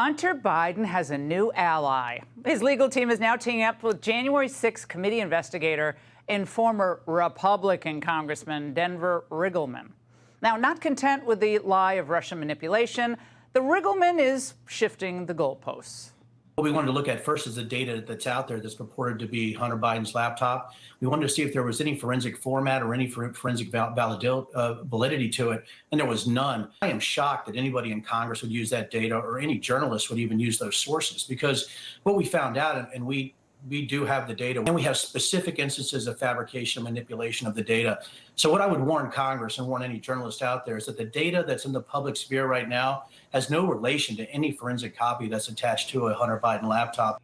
Hunter Biden has a new ally. His legal team is now teaming up with January 6th committee investigator and former Republican Congressman Denver Riggleman. Now, not content with the lie of Russian manipulation, the Riggleman is shifting the goalposts. What we wanted to look at first is the data that's out there that's purported to be Hunter Biden's laptop. We wanted to see if there was any forensic format or any forensic validity to it, and there was none. I am shocked that anybody in Congress would use that data, or any journalist would even use those sources, because what we found out, and we do have the data, and we have specific instances of fabrication and manipulation of the data. So what I would warn Congress and warn any journalist out there is that the data that's in the public sphere right now has no relation to any forensic copy that's attached to a Hunter Biden laptop.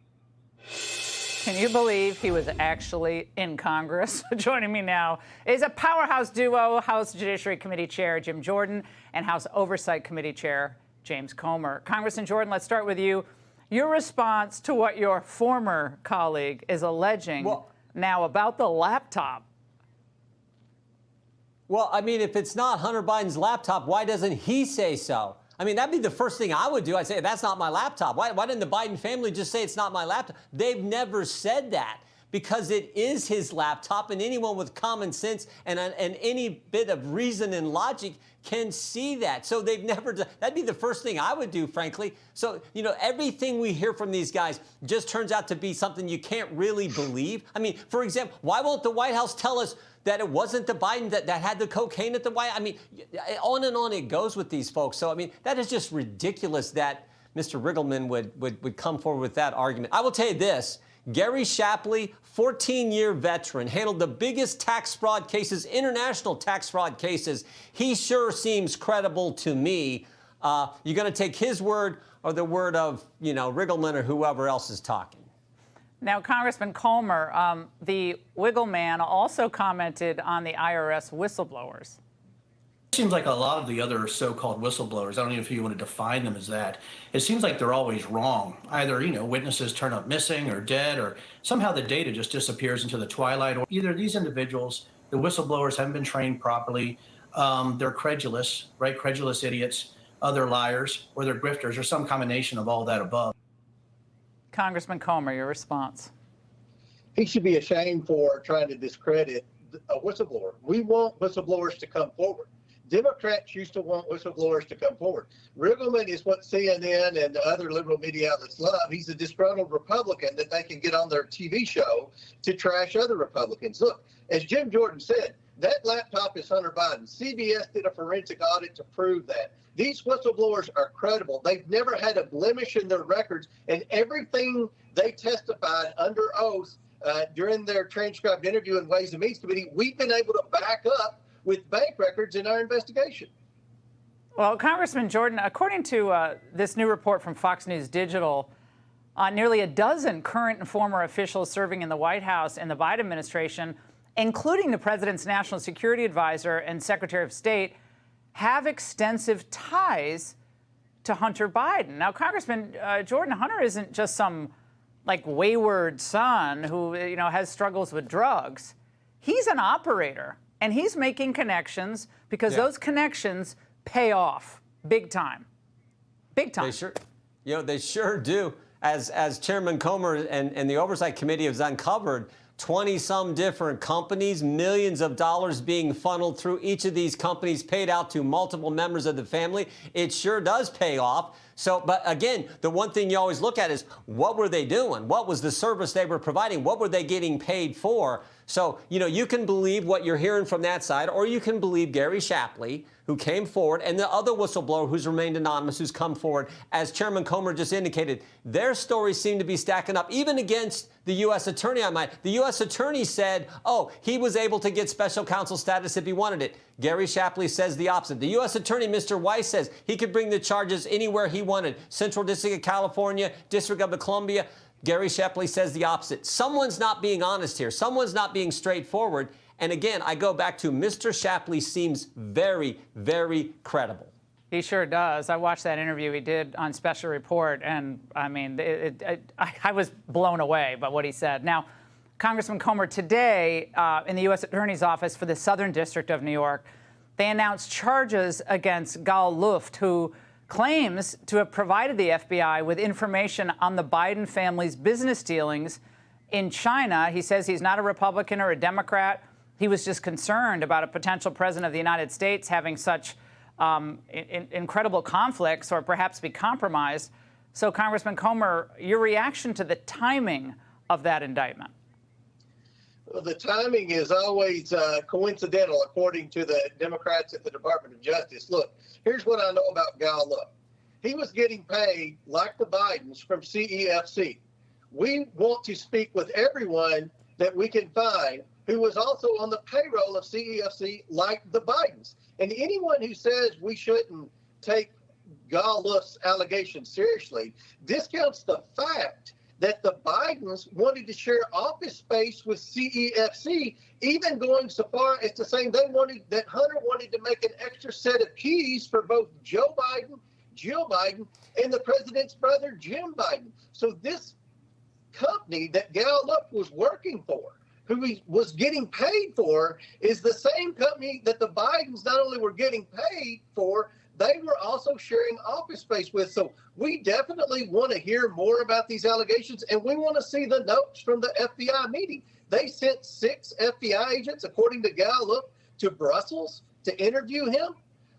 Can you believe he was actually in Congress? Joining me now is a powerhouse duo, House Judiciary Committee Chair Jim Jordan and House Oversight Committee Chair James Comer. Congressman Jordan, let's start with you. Your response to what your former colleague is alleging now about the laptop. Well, I mean, if it's not Hunter Biden's laptop, why doesn't he say so? I mean, that'd be the first thing I would do. I'd say, that's not my laptop. Why didn't the Biden family just say it's not my laptop? They've never said that, because it is his laptop, and anyone with common sense and any bit of reason and logic can see that. So they've never done. That'd be the first thing I would do, frankly. So, you know, everything we hear from these guys just turns out to be something you can't really believe. I mean, for example, why won't the White House tell us that it wasn't the Biden that had the cocaine at the White House? I mean, on and on it goes with these folks. So, I mean, that is just ridiculous that Mr. Riggleman would come forward with that argument. I will tell you this. Gary Shapley, 14-year veteran, handled the biggest tax fraud cases, international tax fraud cases. He sure seems credible to me. You're going to take his word or the word of, you know, Riggleman or whoever else is talking? Now, Congressman Comer, the Wiggle Man also commented on the IRS whistleblowers. It seems like a lot of the other so-called whistleblowers, I don't know if you want to define them as that, it seems like they're always wrong. Either, you know, witnesses turn up missing or dead, or somehow the data just disappears into the twilight. Or either these individuals, the whistleblowers, haven't been trained properly, they're credulous, right? Credulous idiots, they're liars, or they're grifters, or some combination of all that above. Congressman Comer, your response. He should be ashamed for trying to discredit a whistleblower. We want whistleblowers to come forward. Democrats used to want whistleblowers to come forward. Riggleman is what CNN and the other liberal media outlets love. He's a disgruntled Republican that they can get on their TV show to trash other Republicans. Look, as Jim Jordan said, that laptop is Hunter Biden. CBS did a forensic audit to prove that. These whistleblowers are credible. They've never had a blemish in their records, and everything they testified under oath during their transcribed interview in Ways and Means Committee, we've been able to back up with bank records in our investigation. Well, Congressman Jordan, according to this new report from Fox News Digital, nearly a dozen current and former officials serving in the White House and the Biden administration, including the president's national security advisor and secretary of state, have extensive ties to Hunter Biden. Now, Congressman Jordan, Hunter isn't just some like wayward son who, you know, has struggles with drugs. He's an operator. And he's making connections because those connections pay off big time. Big time. They sure do. As Chairman Comer and the Oversight Committee has uncovered, 20-some different companies, millions of dollars being funneled through each of these companies, paid out to multiple members of the family. It sure does pay off. So, but again, the one thing you always look at is what were they doing? What was the service they were providing? What were they getting paid for? So, you know, you can believe what you're hearing from that side, or you can believe Gary Shapley, who came forward, and the other whistleblower who's remained anonymous, who's come forward. As Chairman Comer just indicated, their stories seem to be stacking up, even against the U.S. attorney. The U.S. attorney said, oh, he was able to get special counsel status if he wanted it. Gary Shapley says the opposite. The U.S. attorney, Mr. Weiss, says he could bring the charges anywhere he wanted. Central District of California, District of Columbia. Gary Shapley says the opposite. Someone's not being honest here. Someone's not being straightforward. And again, I go back to Mr. Shapley seems very, very credible. He sure does. I watched that interview he did on Special Report, and I mean, I was blown away by what he said. Now, Congressman Comer, today in the U.S. Attorney's Office for the Southern District of New York, they announced charges against Gallup, who claims to have provided the FBI with information on the Biden family's business dealings in China. He says he's not a Republican or a Democrat. He was just concerned about a potential president of the United States having such incredible conflicts or perhaps be compromised. So, Congressman Comer, your reaction to the timing of that indictment? Well, the timing is always coincidental, according to the Democrats at the Department of Justice. Look, here's what I know about Gallup. He was getting paid, like the Bidens, from CEFC. We want to speak with everyone that we can find who was also on the payroll of CEFC, like the Bidens. And anyone who says we shouldn't take Gallup's allegations seriously discounts the fact that the Bidens wanted to share office space with CEFC, even going so far as to saying that Hunter wanted to make an extra set of keys for both Joe Biden, Jill Biden, and the president's brother, Jim Biden. So this company that Gallup was working for, who he was getting paid for, is the same company that the Bidens not only were getting paid for, they were also sharing office space with. So we definitely want to hear more about these allegations, and we want to see the notes from the FBI meeting. They sent 6 FBI agents, according to Gallup, to Brussels to interview him.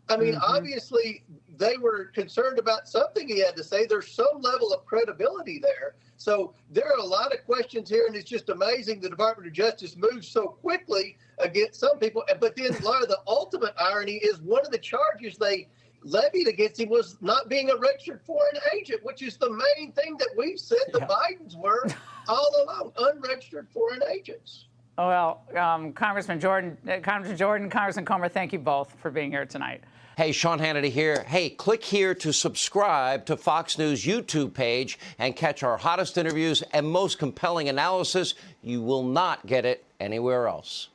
I mean, obviously, they were concerned about something he had to say. There's some level of credibility there. So there are a lot of questions here, and it's just amazing the Department of Justice moves so quickly against some people. But then, Laura, the ultimate irony is one of the charges they levied against him was not being a registered foreign agent, which is the main thing that we've said the Bidens were all along, unregistered foreign agents. Oh, well, Congressman Jordan, Congressman Comer, thank you both for being here tonight. Hey, Sean Hannity here. Hey, click here to subscribe to Fox News YouTube page and catch our hottest interviews and most compelling analysis. You will not get it anywhere else.